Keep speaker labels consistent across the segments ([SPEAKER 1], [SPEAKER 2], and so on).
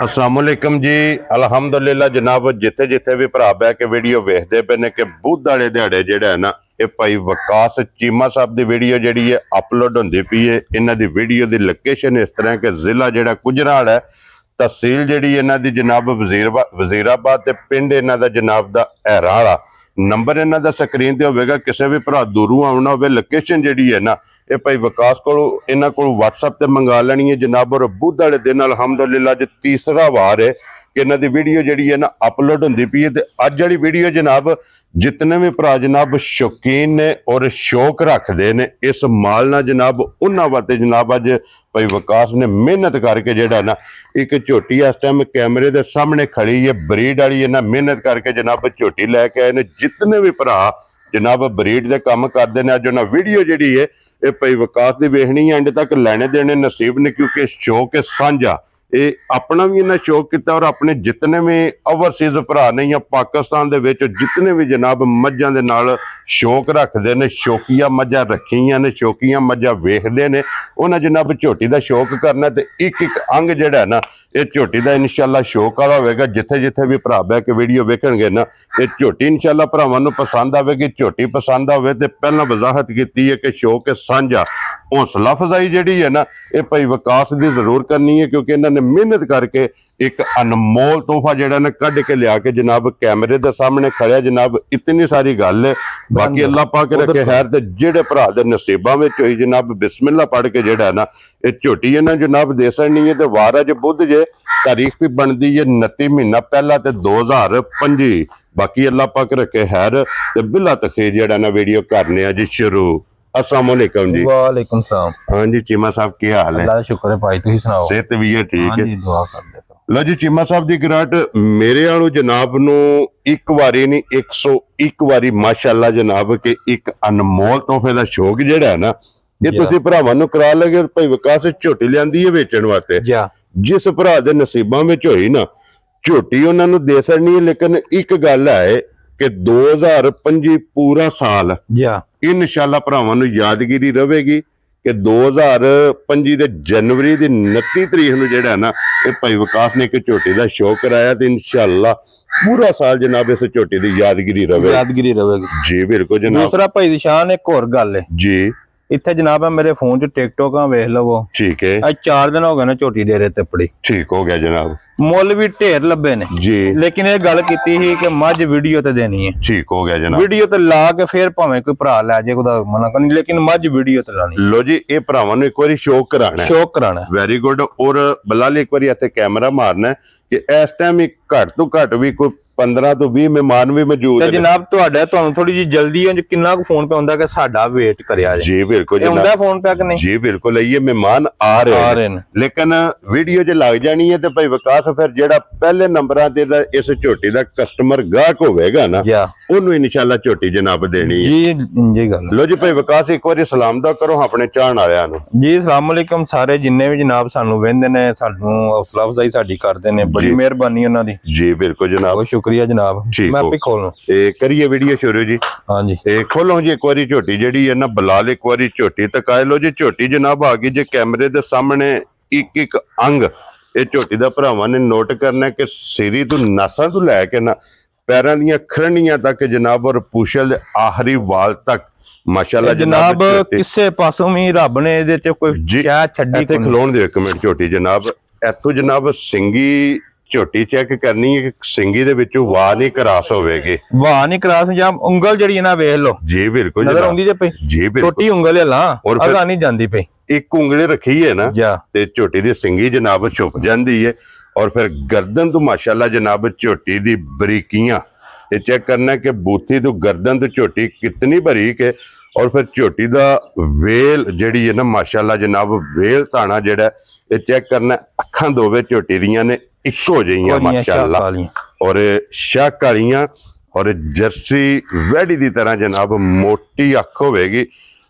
[SPEAKER 1] अस्सलाम वालेकुम जी। अलहमदुलिल्लाह जनाब, जिथे जिथे भी भरा बह के वीडियो वेखते पे ने कि बुध वाले दिहाड़े जिहड़ा है ना, ये भाई वकास चीमा साहब की वीडियो जिहड़ी है अपलोड होंदी पई है। इन्हां दी वीडियो की लोकेशन इस तरह कि जिला जिहड़ा गुजराल है, तहसील जिहड़ी इन्हां दी जनाब वजीराबाद ते पिंड इन्हां दा जनाब दा हैराला। नंबर इन्हां दा स्क्रीन ते होवेगा, किसी भी भरा दूरों आना होवे लोकेशन जिहड़ी है ना, ये भाई वकास को इन्हां को WhatsApp ते मंगा लेनी है जनाब। और बुध वाले दिन अलहमदुलिल्लाह जो तीसरा वार है कि इन्हां दी वीडियो जिहड़ी है ना अपलोड होंदी पई है। ते अज वाली वीडियो जनाब जितने भी भरा जनाब शौकीन ने और शौक रखते ने इस माल ना जनाब, उन्हां वास्ते जनाब अज भाई वकास ने मेहनत करके जिहड़ा ना एक झोटी इस टाइम कैमरे के सामने खड़ी है ब्रीड वाली। इन्हां मेहनत करके जनाब झोटी लैके आए ने। जितने भी भरा जनाब ब्रीड के काम करते हैं, अज उन्हां वीडियो जिहड़ी है ये भाई वकास की वेखनी एंड तक लैने देने नसीब ने, क्योंकि शौक है साझा। ये अपना भी इन्हें शौक किया और अपने जितने भी ओवरसीज भरा ने या पाकिस्तान दे विच जितने भी जनाब मझां दे नाल शौक रखते हैं, शौकिया मझां रखियां ने, शौकिया मझां वेखते हैं, उन्हें जनाब झोटी का शौक करना। तो एक एक अंग जिहड़ा ना ये झोटी का इंशाअल्लाह शौक वाला होगा। जिथे जिथे भी भरा बह के वीडियो वेखणगे ना, ये झोटी इंशाअल्लाह भरावां नूं पसंद आवेगी। झोटी पसंद आवे तो पहला वजाहत की है कि शौक है साझा। हौसला अफजाई जिहड़ी है ना ये भाई वकास की जरूर करनी है, क्योंकि इन्होंने मेहनत करके एक अनमोल तोहफा जिहड़ा ना कढ़ के लिया के जनाब कैमरे के सामने खड़िया जनाब। इतनी सारी गल है, बाकी अल्लाह पाक रखे खैर। ते जिहड़े भरा दे नसीबां विच होई जनाब बिस्मिल्लाह पढ़ के जिहड़ा ना ये झोटी इन्हां जनाब दे सकनी है। ते वार अज बुध जे तारीख भी बनती है 29 महीना पहला ते 2025। बाकी अल्लाह पाक रखे खैर। ते बिला तखीर जिहड़ा ना वीडियो करने आ जी शुरू। अस्सलाम वालेकुम जी।
[SPEAKER 2] वालेकुम सलाम।
[SPEAKER 1] हाँ जी चीमा साहब की हाल है?
[SPEAKER 2] अल्लाह दा शुक्र है भाई, तुसीं सुनाओ?
[SPEAKER 1] सेहत भी है ठीक है
[SPEAKER 2] जी, दुआ कर दे।
[SPEAKER 1] लो जी चीमा साहब दी गिराट मेरे आलो जनाब नू एक वारी नहीं 101 वारी माशाअल्लाह जनाब के एक अनमोल तोहफे दा शौक जिहड़ा है ना ये तुसीं भरावां नू करा लगे। भाई वकास झोटी लियांदी है वेचण वास्ते। जिस भरा दे नसीबां विच होई ना झोटी उन्हां नू दे सकनी है। लेकिन एक गल है कि 2025 पूरा साल इंशाअल्लाह भरावां नू यादगिरी रहेगी कि 2025 दे जनवरी दी 29 तरीक नू जिहड़ा ना ये भाई वकास ने एक झोटी का शौक कराया। तो इंशाअल्लाह पूरा साल जनाब इस झोटी की यादगिरी रहेगी जी। बिल्कुल जनाब।
[SPEAKER 2] दूसरा भाई दी शान एक होर गल है
[SPEAKER 1] जी,
[SPEAKER 2] इत्थे जनाब मेरे फोन च टिकटॉक वेख लवो।
[SPEAKER 1] ठीक है।
[SPEAKER 2] आज 4 दिन हो गए ना झोटी डेरे ते पड़ी।
[SPEAKER 1] ठीक हो गया जनाब।
[SPEAKER 2] मुल भी ढेर लब्बे ने
[SPEAKER 1] जी,
[SPEAKER 2] लेकिन ये गल कीती ही कि मझ वीडियो ते देनी है।
[SPEAKER 1] ठीक हो गया जनाब।
[SPEAKER 2] वीडियो ते ला के फिर भावें कोई भरा लै जाए, कोई मना करनी, लेकिन मझ वीडियो ते लानी।
[SPEAKER 1] लो जी ये भरावां नूं एक बारी शौक कराना वेरी गुड। और बलाल एक बारी इत्थे कैमरा मारना है कि इस टाइम घट तो घट भी कोई 15 तो 20 मेहमान भी मौजूद है
[SPEAKER 2] जनाब। तुहानू थोड़ी जी जल्दी है, किन्ना को फोन पे हुंदा कि साडा वेट करिया जी।
[SPEAKER 1] बिल्कुल
[SPEAKER 2] जनाब। हुंदा फोन पे कि नहीं?
[SPEAKER 1] जी बिल्कुल। ये मेहमान आ रहे हैं लेकिन वीडियो जो लग जानी है तो भाई वकास फिर जेड़ा पहले नंबरां ते इस झोटी दा कस्टमर गाहक होवेगा ना उन्होंने इंशाअल्लाह झोटी जनाब देनी है
[SPEAKER 2] जी गल।
[SPEAKER 1] लो जी भाई वकास एक बार सलाम दा करो अपने चाहण वालियां नूं
[SPEAKER 2] जी। अस्सलाम वालेकुम सारे जिन्ने भी जनाब सानू वेंदे ने, सानू हौसला अफजाई साडी करदे ने, बड़ी मेहरबानी उन्हां दी जी।
[SPEAKER 1] बिल्कुल जनाब,
[SPEAKER 2] बहुत शुक्रिया जनाब। मैं भी खोलूं
[SPEAKER 1] करिए वीडियो शुरू जी।
[SPEAKER 2] हाँ जी
[SPEAKER 1] खोलो जी एक बारी झोटी जिहड़ी है ना बलाल एक बारी झोटी तकाए। लो जी झोटी जनाब आ गई जे कैमरे दे सामने। एक एक अंग ये झोटी दा भरावां ने नोट करना कि सिरी तो नासां तो लैके ना पैरां दीयां खरनियां तक जनाब और पूछल दे आखिरी वाल तक माशाअल्लाह
[SPEAKER 2] जनाब। किसे पासों भी रब ने इहदे च कोई चाह छड्डी
[SPEAKER 1] इत्थे खलोण दिओ एक मिनट झोटी जनाब। इत्थों जनाब सिंगी झोटी चेक करनी है कि सिंगी दे विचों वाह नहीं क्रॉस होवेगी।
[SPEAKER 2] वाह नहीं क्रॉस या उंगल जड़ी है ना वेख लो
[SPEAKER 1] जी। बिल्कुल
[SPEAKER 2] नजर आउंदी जे पई
[SPEAKER 1] जी।
[SPEAKER 2] छोटी उंगल है ला और अगा नहीं जांदी पई।
[SPEAKER 1] एक उंगली रखी है ना ते झोटी दी सिंगी जनाब छुप जांदी है। और फिर गर्दन तो माशाअल्लाह जनाब झोटी दी बरीकियां ये चेक करना कि बूथी तो गर्दन तो झोटी कितनी बरीक है। और फिर झोटी दा वेल जड़ी है ना माशाअल्लाह जनाब वेल ताना जेड़ा ये चेक करना। अखां दोवे झोटी दियां ने इको जिहियां माशाअल्लाह और शाह कालियां और जर्सी वैडी दी तरह जनाब मोटी अख होवेगी।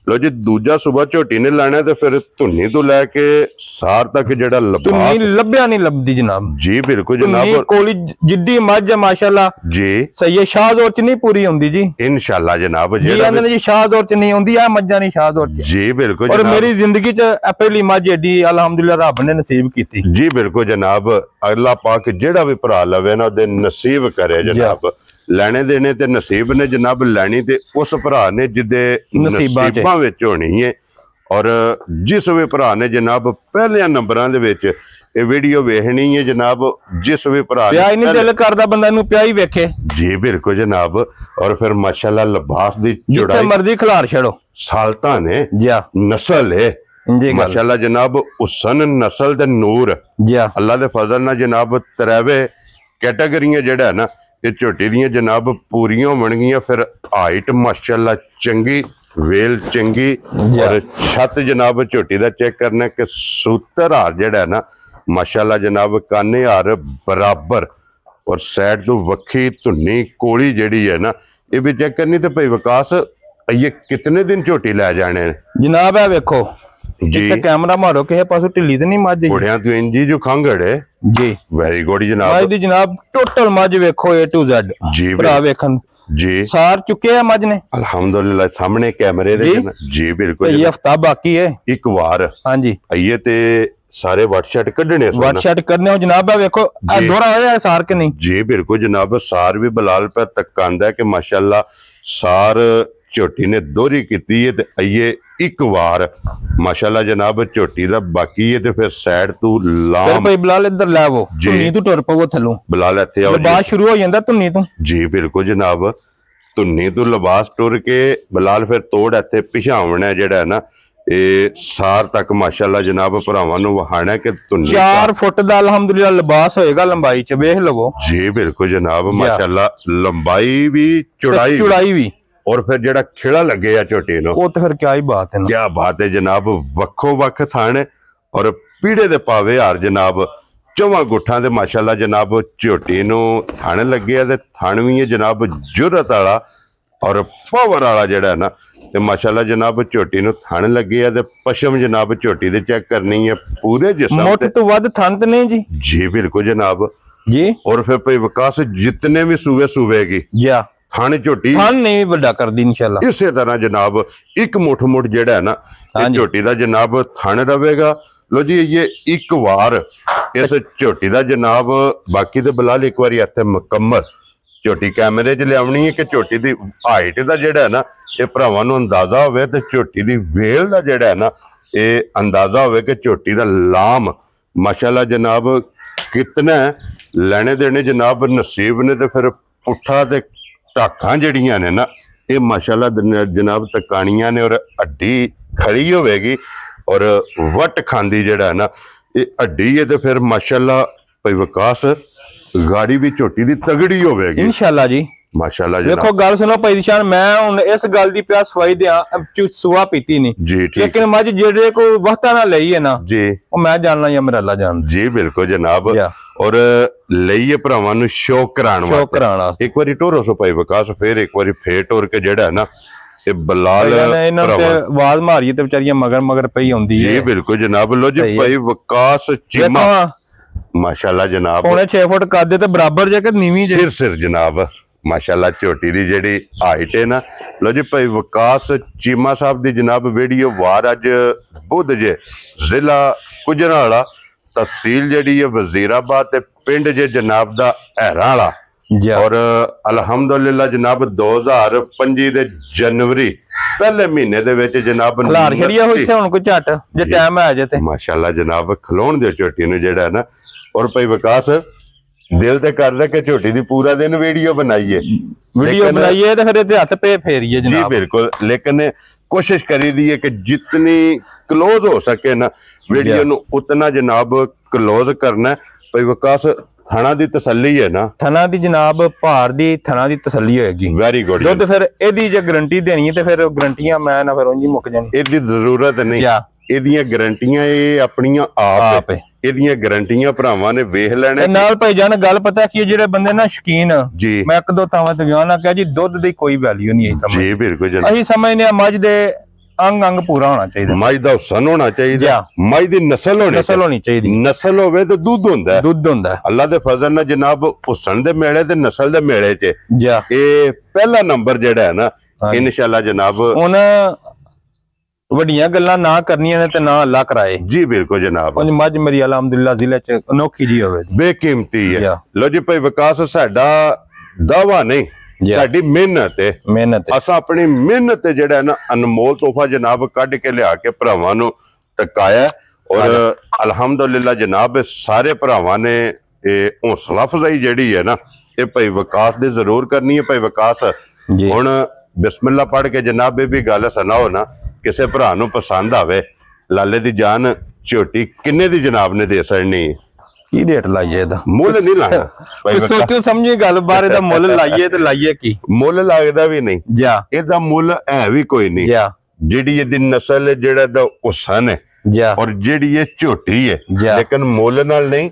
[SPEAKER 1] ਲੋ ਜੀ ਦੂਜਾ ਸੂਬਾ ਝੋਟੀ ਨੇ ਲੈਣਾ ਤੇ ਫਿਰ ਧੁੰਨੀ ਤੋਂ ਲੈ ਕੇ ਸਾਰ ਤੱਕ ਜਿਹੜਾ ਲਿਬਾਸ
[SPEAKER 2] ਧੁੰਨੀ ਲੱਭਿਆ ਨਹੀਂ ਲੱਭਦੀ ਜਨਾਬ
[SPEAKER 1] ਜੀ ਬਿਲਕੁਲ
[SPEAKER 2] ਧੁੰਨੀ
[SPEAKER 1] ਜਨਾਬ
[SPEAKER 2] ਕੋਲੀ ਜਿੱਡੀ ਮੱਝ ਹੈ ਮਾਸ਼ਾਅੱਲਾ
[SPEAKER 1] ਜੀ
[SPEAKER 2] ਸਹੀ ਸ਼ਾਹਦੌਰ ਚ ਨਹੀਂ ਪੂਰੀ ਹੁੰਦੀ ਜੀ
[SPEAKER 1] ਇਨਸ਼ਾਅੱਲਾ ਜਨਾਬ
[SPEAKER 2] ਜੀ ਆਂਦੇ ਨੇ ਜੀ ਸ਼ਾਹਦੌਰ ਚ ਨਹੀਂ ਹੁੰਦੀ ਆ ਮੱਝਾਂ ਨਹੀਂ ਸ਼ਾਹਦੌਰ ਚ
[SPEAKER 1] ਜੀ ਬਿਲਕੁਲ
[SPEAKER 2] ਔਰ
[SPEAKER 1] ਜਨਾਬ
[SPEAKER 2] ਮੇਰੀ ਜ਼ਿੰਦਗੀ ਚ ਪਹਿਲੀ ਮੱਝ ਏਡੀ ਅਲਹਮਦੁਲਿਲਾ ਰੱਬ ਨੇ ਨਸੀਬ ਕੀਤੀ
[SPEAKER 1] ਜੀ ਬਿਲਕੁਲ ਜਨਾਬ ਅੱਲਾਹ ਪਾਕ ਜਿਹੜਾ ਵੀ ਭਰਾ ਲਵੇ ਨਾ ਉਹਦੇ ਨਸੀਬ ਕਰੇ ਜਨਾਬ ਲੈਣੇ ਦੇਣੇ ਤੇ ਨਸੀਬ ਨੇ ਜਨਾਬ ਲੈਣੀ ਤੇ ਉਸ ਭਰਾ ਨੇ ਜਿਹਦੇ ਨਸੀਬਾਂ ਵਿੱਚ ਹੋਣੀ ਹੈ ਔਰ ਜਿਸ ਵੀ ਭਰਾ ਨੇ ਜਨਾਬ ਪਹਿਲੇ ਨੰਬਰਾਂ ਦੇ ਵਿੱਚ ਇਹ ਵੀਡੀਓ ਵੇਖਣੀ ਹੈ ਜਨਾਬ ਜਿਸ ਵੀ ਭਰਾ
[SPEAKER 2] ਪਿਆ ਹੀ ਨਹੀਂ ਦਿਲ ਕਰਦਾ ਬੰਦਾ ਨੂੰ ਪਿਆ ਹੀ ਵੇਖੇ
[SPEAKER 1] ਜੀ ਬਿਲਕੁਲ ਜਨਾਬ ਔਰ ਫਿਰ ਮਾਸ਼ਾਅੱਲਾ ਲਿਬਾਸ ਦੀ
[SPEAKER 2] ਜਿੱਥੇ
[SPEAKER 1] ਚੌੜਾਈ
[SPEAKER 2] ਮਰਜ਼ੀ ਖਿਲਾਰ ਛੜੋ
[SPEAKER 1] ਸਾਲਤਾਂ ਨੇ
[SPEAKER 2] ਜਿਆ
[SPEAKER 1] ਨਸਲ ਹੈ
[SPEAKER 2] ਜੀ
[SPEAKER 1] ਮਾਸ਼ਾਅੱਲਾ ਜਨਾਬ ਹੁਸਨ ਨਸਲ ਤੇ ਨੂਰ
[SPEAKER 2] ਜਿਆ
[SPEAKER 1] ਅੱਲਾ ਦੇ ਫਜ਼ਲ ਨਾਲ ਜਨਾਬ ਤਰੇਵੇ ਕੈਟਾਗਰੀਆਂ ਜਿਹੜਾ ਨਾ ਇਹ ਝੋਟੀ ਦੀਆਂ ਜਨਾਬ ਪੂਰੀਆਂ ਹੋਣਗੀਆਂ ਫਿਰ ਹਾਈਟ ਮਾਸ਼ਾਅੱਲਾ ਚੰਗੀ ਵੇਲ ਚੰਗੀ ਔਰ ਛੱਤ ਜਨਾਬ ਝੋਟੀ ਦਾ ਚੈੱਕ ਕਰਨਾ ਕਿ ਸੂਤਰ ਹਾਰ ਜਿਹੜਾ ਨਾ ਮਾਸ਼ਾਅੱਲਾ ਜਨਾਬ ਕਾਨੇ ਹਾਰ ਬਰਾਬਰ ਔਰ ਸਾਈਡ ਤੋਂ ਵੱਖੀ ਧੁੰਨੀ ਕੋਲੀ ਜਿਹੜੀ ਹੈ ਨਾ ਇਹ ਵੀ ਚੈੱਕ ਕਰਨੀ ਤੇ ਭਾਈ ਵਿਕਾਸ ਇਹ ਕਿਤਨੇ ਦਿਨ ਝੋਟੀ ਲੈ ਜਾਣੇ ਨੇ
[SPEAKER 2] ਜਨਾਬ ਇਹ ਵੇਖੋ
[SPEAKER 1] ਜੀ
[SPEAKER 2] ਤੇ ਕੈਮਰਾ ਮਾਰੋ ਕਿਸੇ ਪਾਸੋਂ ਢਿੱਲੀ ਤੇ ਨਹੀਂ ਮੱਝ ਜੀ
[SPEAKER 1] ਘੋੜਿਆਂ ਤੋਂ ਇੰਜੀ ਜੋ ਖੰਗੜੇ
[SPEAKER 2] ਜੀ
[SPEAKER 1] ਵੈਰੀ ਗੁੱਡ
[SPEAKER 2] ਮੱਝ
[SPEAKER 1] ਜਨਾਬ
[SPEAKER 2] ਦੀ ਜਨਾਬ ਟੋਟਲ ਮੱਝ ਵੇਖੋ A to Z
[SPEAKER 1] ਜੀ
[SPEAKER 2] ਭਰਾ ਵੇਖਣ
[SPEAKER 1] ਜੀ
[SPEAKER 2] ਸਾਰ ਚੁੱਕੇ ਆ ਮੱਝ ਨੇ
[SPEAKER 1] ਅਲਹਮਦੁਲਿਲਾ ਸਾਹਮਣੇ ਕੈਮਰੇ ਦੇ ਜੀ ਬਿਲਕੁਲ
[SPEAKER 2] ਇਹ ਹਫਤਾ ਬਾਕੀ ਹੈ
[SPEAKER 1] ਇੱਕ ਵਾਰ
[SPEAKER 2] ਹਾਂਜੀ
[SPEAKER 1] ਆਈਏ ਤੇ ਸਾਰੇ WhatsApp ਕੱਢਣੇ
[SPEAKER 2] WhatsApp ਕਰਨੇ ਹੋ ਜਨਾਬ ਆ ਵੇਖੋ ਆ ਦੋਹਰਾ ਹੋਇਆ ਸਾਰ ਕਿ ਨਹੀਂ
[SPEAKER 1] ਜੀ ਬਿਲਕੁਲ ਜਨਾਬ ਸਾਰ ਵੀ ਬਲਾਲ ਪੈ ਤੱਕ ਆਂਦਾ ਕਿ ਮਾਸ਼ਾਅੱਲਾ ਸਾਰ ਝੋਟੀ ਨੇ ਦੋਹਰੀ ਕੀਤੀ ਹੈ ਤੇ ਆਈਏ ਇੱਕ ਵਾਰ ਮਾਸ਼ਾਅੱਲਾ ਜਨਾਬ ਝੋਟੀ ਦਾ ਬਾਕੀ ਹੈ ਤੇ ਫਿਰ ਸਾਈਡ ਤੋਂ
[SPEAKER 2] ਫਿਰ
[SPEAKER 1] ਲਾਮ
[SPEAKER 2] ਭਾਈ ਬਲਾਲ ਇੱਧਰ ਲੈ ਆਵੋ ਧੁੰਨੀ ਤੋਂ ਟੁਰ ਪਵੋ ਥੱਲੋਂ
[SPEAKER 1] ਬਲਾਲ ਇੱਥੇ ਆਓ
[SPEAKER 2] ਲਿਬਾਸ ਸ਼ੁਰੂ ਹੋ ਜਾਂਦਾ ਧੁੰਨੀ ਤੋਂ
[SPEAKER 1] ਜੀ ਬਿਲਕੁਲ ਜਨਾਬ ਧੁੰਨੀ ਤੋਂ ਲਿਬਾਸ ਟੁਰ ਕੇ ਬਲਾਲ ਫਿਰ ਤੋੜ ਇੱਥੇ ਪਿਛਾਵਣਾ ਜਿਹੜਾ ਨਾ ਇਹ ਸਾਰ ਤੱਕ ਮਾਸ਼ਾਅੱਲਾ ਜਨਾਬ ਭਰਾਵਾਂ ਨੂੰ ਵਹਾਣਾ ਕਿ ਧੁੰਨੀ
[SPEAKER 2] 4 ਫੁੱਟ ਦਾ ਅਲਹਮਦੁਲਿਲਾ ਲਿਬਾਸ ਹੋਏਗਾ ਲੰਬਾਈ ਚ ਵੇਖ ਲਵੋ
[SPEAKER 1] ਜੀ ਬਿਲਕੁਲ ਜਨਾਬ ਮਾਸ਼ਾਅੱਲਾ ਲੰਬਾਈ ਵੀ ਚੌੜਾਈ
[SPEAKER 2] ਵੀ
[SPEAKER 1] ਔਰ ਫਿਰ ਜਿਹੜਾ ਖਿਲਾ ਲੱਗੇ ਆ ਝੋਟੀ ਨੂੰ
[SPEAKER 2] ਉਹ ਤੇ ਫਿਰ ਕਿਆ ਹੀ ਬਾਤ ਹੈ ਨਾ
[SPEAKER 1] ਕਿਆ ਬਾਤ ਹੈ ਜਨਾਬ ਵੱਖੋ ਵੱਖ ਥਣ ਔਰ ਪੀੜੇ ਦੇ ਪਾਵੇ ਹਾਰ ਜਨਾਬ ਚੌਵਾਂ ਗੁੱਠਾਂ ਦੇ ਮਾਸ਼ਾਅੱਲਾ ਜਨਾਬ ਝੋਟੀ ਨੂੰ ਥਣ ਲੱਗੇ ਆ ਤੇ ਥਣ ਵੀ ਹੈ ਜਨਾਬ ਜੁਰਤ ਵਾਲਾ ਔਰ ਪਾਵਰ ਵਾਲਾ ਜਿਹੜਾ ਨਾ ਤੇ ਮਾਸ਼ਾਅੱਲਾ ਜਨਾਬ ਝੋਟੀ ਨੂੰ ਥਣ ਲੱਗੇ ਆ ਤੇ ਪਸ਼ਮ ਜਨਾਬ ਝੋਟੀ ਦੇ ਚੈੱਕ ਕਰਨੀ ਹੈ ਪੂਰੇ ਜਿਸਮ
[SPEAKER 2] ਮੁੱਠ ਤੋਂ ਵੱਧ ਥਣ ਤੇ ਨਹੀਂ ਜੀ
[SPEAKER 1] ਜੀ ਬਿਲਕੁਲ ਜਨਾਬ
[SPEAKER 2] ਜੀ
[SPEAKER 1] ਔਰ ਫਿਰ ਭਾਈ ਵਿਕਾਸ ਜਿਤਨੇ ਵੀ ਸੂਵੇਗੀ
[SPEAKER 2] ਜਾ
[SPEAKER 1] ਥਣ ਝੋਟੀ
[SPEAKER 2] ਥਣ ਨਹੀਂ ਵੱਡਾ ਕਰਦੀ ਇਨਸ਼ਾਅੱਲਾ
[SPEAKER 1] ਇਸੇ ਤਰ੍ਹਾਂ ਜਨਾਬ ਇੱਕ ਮੁੱਠ ਜਿਹੜਾ ਹੈ ਨਾ ਇਹ ਝੋਟੀ ਦਾ ਜਨਾਬ ਥਣ ਰਵੇਗਾ ਲੋ ਜੀ ਇਹ ਇੱਕ ਵਾਰ ਇਸ ਝੋਟੀ ਦਾ ਜਨਾਬ ਬਾਕੀ ਤੇ ਬਲਾਲ ਇੱਕ ਵਾਰੀ ਇੱਥੇ ਮੁਕੰਮਲ ਝੋਟੀ ਕੈਮਰੇ 'ਚ ਲਿਆਉਣੀ ਹੈ ਕਿ ਝੋਟੀ ਦੀ ਹਾਈਟ ਦਾ ਜਿਹੜਾ ਹੈ ਨਾ ਇਹ ਭਰਾਵਾਂ ਨੂੰ ਅੰਦਾਜ਼ਾ ਹੋਵੇ ਤੇ ਝੋਟੀ ਦੀ ਵੇਲ ਦਾ ਜਿਹੜਾ ਹੈ ਨਾ ਇਹ ਅੰਦਾਜ਼ਾ ਹੋਵੇ ਕਿ ਝੋਟੀ ਦਾ ਲਾਮ ਮਾਸ਼ਾਅੱਲਾ ਜਨਾਬ ਕਿਤਨਾ ਲੈਣੇ ਦੇਣੇ ਜਨਾਬ ਨਸੀਬ ਨੇ ਤੇ ਫਿਰ ਪੁੱਠਾ ਤੇ ਢਾਕਾਂ ਜਿਹੜੀਆਂ ਨੇ ਨਾ ਇਹ ਮਾਸ਼ਾਅੱਲਾ ਜਨਾਬ ਤਕਾਣੀਆਂ ਨੇ ਔਰ ਅੱਡੀ ਖੜੀ ਹੋਵੇਗੀ ਔਰ ਵਟ ਖਾਂਦੀ ਜਿਹੜਾ ਨਾ ਇਹ ਅੱਡੀ ਹੈ ਤੇ ਫਿਰ ਮਾਸ਼ਾਅੱਲਾ ਭਾਈ ਵਿਕਾਸ ਗਾੜੀ ਵੀ ਝੋਟੀ ਦੀ ਤਗੜੀ ਹੋਵੇਗੀ
[SPEAKER 2] ਇਨਸ਼ਾਅੱਲਾ ਜੀ
[SPEAKER 1] ਮਾਸ਼ਾਅੱਲਾ
[SPEAKER 2] ਵੇਖੋ ਗੱਲ ਸੁਣੋ ਭਾਈ ਨਿਸ਼ਾਨ ਮੈਂ ਹੁਣ ਇਸ ਗੱਲ ਦੀ ਪਿਆ ਸਫਾਈ ਦਿਆਂ ਸੁਆ ਪੀਤੀ ਨਹੀਂ
[SPEAKER 1] ਜੀ ਠੀਕ
[SPEAKER 2] ਲੇਕਿਨ ਮੱਝ ਜਿਹੜੇ ਕੋ ਵਕਤਾਂ ਨਾਲ ਲਈ ਹੈ ਨਾ
[SPEAKER 1] ਜੀ
[SPEAKER 2] ਉਹ ਮੈਂ ਜਾਣਨਾ ਜਾਂ ਮੇਰਾ ਅੱਲਾ ਜਾਣਦਾ
[SPEAKER 1] ਜੀ ਬਿਲਕੁਲ ਜਨਾਬ ਔਰ ਲਈਏ ਭਰਾਵਾਂ ਨੂੰ ਸ਼ੌਕ ਕਰਾਉਣ ਵਾਸਤੇ ਇੱਕ ਵਾਰੀ ਟੋਰੋ ਸੋ ਭਾਈ ਵਿਕਾਸ ਫਿਰ ਇੱਕ ਵਾਰੀ ਫੇਰ ਟੋਰ ਕੇ ਜਿਹੜਾ ਹੈ ਨਾ ਇਹ ਬਲਾਲ
[SPEAKER 2] ਇਹਨਾਂ ਤੇ ਆਵਾਜ਼ ਮਾਰੀਏ ਤੇ ਵਿਚਾਰੀਆਂ ਮਗਰ ਪਈ ਆਉਂਦੀ ਹੈ
[SPEAKER 1] ਜੀ ਬਿਲਕੁਲ ਜਨਾਬ ਲੋ ਜੀ ਭਾਈ ਵਿਕਾਸ ਚੀਮਾ ਮਾਸ਼ਾਅੱਲਾ ਜਨਾਬ
[SPEAKER 2] ਪੌਣੇ 6 ਫੁੱਟ ਕੱਦ ਤੇ ਬਰਾਬਰ ਜੇ ਕਿ ਨੀਵੀਂ ਜੇ
[SPEAKER 1] ਸਿਰ ਜਨਾਬ ਮਾਸ਼ਾਅੱਲਾ ਝੋਟੀ ਦੀ ਜਿਹੜੀ ਹਾਈਟ ਹੈ ਨਾ ਲੋ ਜੀ ਭਾਈ ਵਿਕਾਸ ਚੀਮਾ ਸਾਹਿਬ ਦੀ ਜਨਾਬ ਵੀਡੀਓ ਵਾਰ ਅੱਜ ਬੁੱਧ ਜੇ ਜ਼ਿਲ੍ਹਾ ਗੁਜਰਾਂਵਾਲਾ ਤਹਿਸੀਲ ਜਿਹੜੀ ਹੈ ਵਜ਼ੀਰਾਬਾਦ ਤੇ ਪਿੰਡ ਜੇ ਜਨਾਬ ਦਾ ਹੈਰਾਂ ਵਾਲਾ ਔਰ ਅਲਹਮਦੁਲਿਲਾ ਜਨਾਬ 2025 ਦੇ ਜਨਵਰੀ ਪਹਿਲੇ ਮਹੀਨੇ ਦੇ ਵਿੱਚ ਜਨਾਬ
[SPEAKER 2] ਖਲਾਰ ਛੜੀਆ ਹੋਈ ਇੱਥੇ ਹੁਣ ਕੋਈ ਝੱਟ ਜੇ ਟਾਈਮ ਆ ਜੇ ਤੇ
[SPEAKER 1] ਮਾਸ਼ਾਅੱਲਾ ਜਨਾਬ ਖਲੋਣ ਦੇ ਝੋਟੀ ਨੂੰ ਜਿਹੜਾ ਨਾ ਔਰ ਭਾਈ ਵਿਕਾਸ ਦਿਲ ਤੇ ਕਰਦਾ ਕਿ ਝੋਟੀ ਦੀ ਪੂਰਾ ਦਿਨ ਵੀਡੀਓ ਬਣਾਈਏ
[SPEAKER 2] ਤੇ ਫਿਰ ਇਹਦੇ ਹੱਥ ਪੇ ਫੇਰੀਏ ਜਨਾਬ
[SPEAKER 1] ਜੀ ਬਿਲਕੁਲ ਲੇਕਿਨ ਕੋਸ਼ਿਸ਼ ਕਰੀਦੀ ਹੈ ਕਿ ਜਿਤਨੀ ਕਲੋਜ਼ ਹੋ ਸਕੇ ਨਾ ਵੀਡੀਓ ਨੂੰ ਉਤਨਾ ਜਨਾਬ ਕਲੋਜ਼ ਕਰਨਾ ਭਾਈ ਵਿਕਾਸ ਥਣਾ ਦੀ ਤਸੱਲੀ ਹੈ ਨਾ
[SPEAKER 2] ਥਣਾ ਦੀ ਜਨਾਬ ਭਾਰ ਦੀ ਥਣਾ ਦੀ ਤਸੱਲੀ ਹੋਏਗੀ
[SPEAKER 1] ਵੈਰੀ ਗੁੱਡ
[SPEAKER 2] ਦੁੱਧ ਫਿਰ ਇਹਦੀ ਜੇ ਗਾਰੰਟੀ ਦੇਣੀ ਹੈ ਤੇ ਫਿਰ ਗਾਰੰਟੀਆਂ ਮੈਂ ਨਾ ਫਿਰ ਉਂਝ ਹੀ ਮੁੱਕ ਜਾਣੀ
[SPEAKER 1] ਇਹਦੀ ਜ਼ਰੂਰਤ ਨਹੀਂ ਇਹਦੀਆਂ ਗਾਰੰਟੀਆਂ ਇਹ ਆਪਣੀਆਂ ਆਪ ਇਹਦੀਆਂ ਗਾਰੰਟੀਆਂ ਭਰਾਵਾਂ ਨੇ ਵੇਖ ਲੈਣੇ
[SPEAKER 2] ਨਾਲ ਭਾਈ ਜਾਨ ਗੱਲ ਪਤਾ ਕੀ ਜਿਹੜੇ ਬੰਦੇ ਨਾ ਸ਼ੌਕੀਨ ਮੈਂ ਇੱਕ ਦੋ ਥਾਵਾਂ ਤੇ ਗਿਆ ਨਾ ਕਿਹਾ ਜੀ ਦੁੱਧ ਦੀ ਕੋਈ ਵੈਲਿਊ ਨਹੀਂ ਹੈ ਸਮਝ
[SPEAKER 1] ਜੀ ਬਿਲਕੁਲ
[SPEAKER 2] ਅਸੀਂ ਸਮਝਦੇ ਆ ਮੱਝ ਦੇ ਅੰਗ ਅੰਗ ਪੂਰਾ ਹੋਣਾ ਚਾਹੀਦਾ।
[SPEAKER 1] ਮੱਝ ਦਾ ਹੁਸਨ ਹੋਣਾ ਚਾਹੀਦਾ, ਮੱਝ ਦੀ ਨਸਲ ਹੋਣੀ
[SPEAKER 2] ਚਾਹੀਦੀ।
[SPEAKER 1] ਨਸਲ ਹੋਵੇ ਤੇ ਦੁੱਧ ਹੁੰਦਾ,
[SPEAKER 2] ਦੁੱਧ ਹੁੰਦਾ।
[SPEAKER 1] ਅੱਲਾ ਦੇ ਫਜ਼ਲ ਨਾਲ ਜਨਾਬ ਹੁਸਨ ਦੇ ਮੇਲੇ ਤੇ ਨਸਲ ਦੇ ਮੇਲੇ 'ਚ ਇਹ ਪਹਿਲਾ ਨੰਬਰ ਜਿਹੜਾ ਹੈ ਨਾ ਇਨਸ਼ਾਅੱਲਾ ਜਨਾਬ। ਹੁਣ
[SPEAKER 2] ਵੱਡੀਆਂ ਗੱਲਾਂ ਨਾ ਕਰਨੀਆਂ ਨੇ ਤੇ ਨਾ ਅੱਲਾ ਕਰਾਏ।
[SPEAKER 1] ਜੀ ਬਿਲਕੁਲ ਜਨਾਬ।
[SPEAKER 2] ਉਹ ਮੱਝ ਮੇਰੀ ਅਲਹਮਦੁਲਿਲਾ ਜ਼ਿਲ੍ਹੇ 'ਚ ਅਨੋਖੀ ਜੀ ਹੋਵੇ,
[SPEAKER 1] ਬੇਕੀਮਤੀ ਹੈ। ਲੋ ਜੀ ਭਾਈ ਵਿਕਾਸ, ਸਾਡਾ ਦਾਵਾ ਨਹੀਂ, ਸਾਡੀ ਮਿਹਨਤ ਹੈ। ਅਸਾਂ ਆਪਣੀ ਮਿਹਨਤ ਜਿਹੜਾ ਨਾ ਅਨਮੋਲ ਤੋਹਫਾ ਜਨਾਬ ਕੱਢ ਕੇ ਲਿਆ ਕੇ ਭਰਾਵਾਂ ਨੂੰ ਟਕਾਇਆ ਔਰ ਅਲਹਮਦੁਲਿਲਾ ਜਨਾਬ ਸਾਰੇ ਭਰਾਵਾਂ ਨੇ ਇਹ ਹੌਸਲਾ ਅਫਜ਼ਾਈ ਜਿਹੜੀ ਹੈ ਨਾ ਇਹ ਭਾਈ ਵਿਕਾਸ ਦੇ ਜ਼ਰੂਰ ਕਰਨੀ ਹੈ। ਭਾਈ ਵਿਕਾਸ ਹੁਣ ਬਿਸਮਿਲ੍ਲਾ ਪੜ੍ਹ ਕੇ ਜਨਾਬ ਇਹ ਵੀ ਗੱਲ ਸੁਣਾਓ ਨਾ, ਕਿਸੇ ਭਰਾ ਨੂੰ ਪਸੰਦ ਆਵੇ ਲਾਲੇ ਦੀ ਜਾਨ ਝੋਟੀ ਕਿੰਨੇ ਦੀ ਜਨਾਬ ਨੇ ਦੇ ਸਕਣੀ?
[SPEAKER 2] ਕੀ ਰੇਟ ਲਾਈਏ ਇਹਦਾ?
[SPEAKER 1] ਮੁੱਲ ਨਹੀਂ ਲਾਣਾ,
[SPEAKER 2] ਸੋਚੋ ਸਮਝੀ ਗੱਲ ਬਾਰੇ ਦਾ ਮੁੱਲ ਲਾਈਏ ਤੇ ਲਾਈਏ ਕੀ?
[SPEAKER 1] ਮੁੱਲ ਲੱਗਦਾ ਵੀ ਨਹੀਂ, ਇਹਦਾ ਮੁੱਲ ਹੈ ਵੀ ਕੋਈ ਨਹੀਂ। ਜਿਹੜੀ ਇਹਦੀ ਨਸਲ ਜਿਹੜਾ ਦਾ ਹੁਸਨ ਹੈ ਔਰ ਜਿਹੜੀ ਇਹ ਝੋਟੀ ਹੈ, ਲੇਕਿਨ ਮੁੱਲ ਨਾਲ ਨਹੀਂ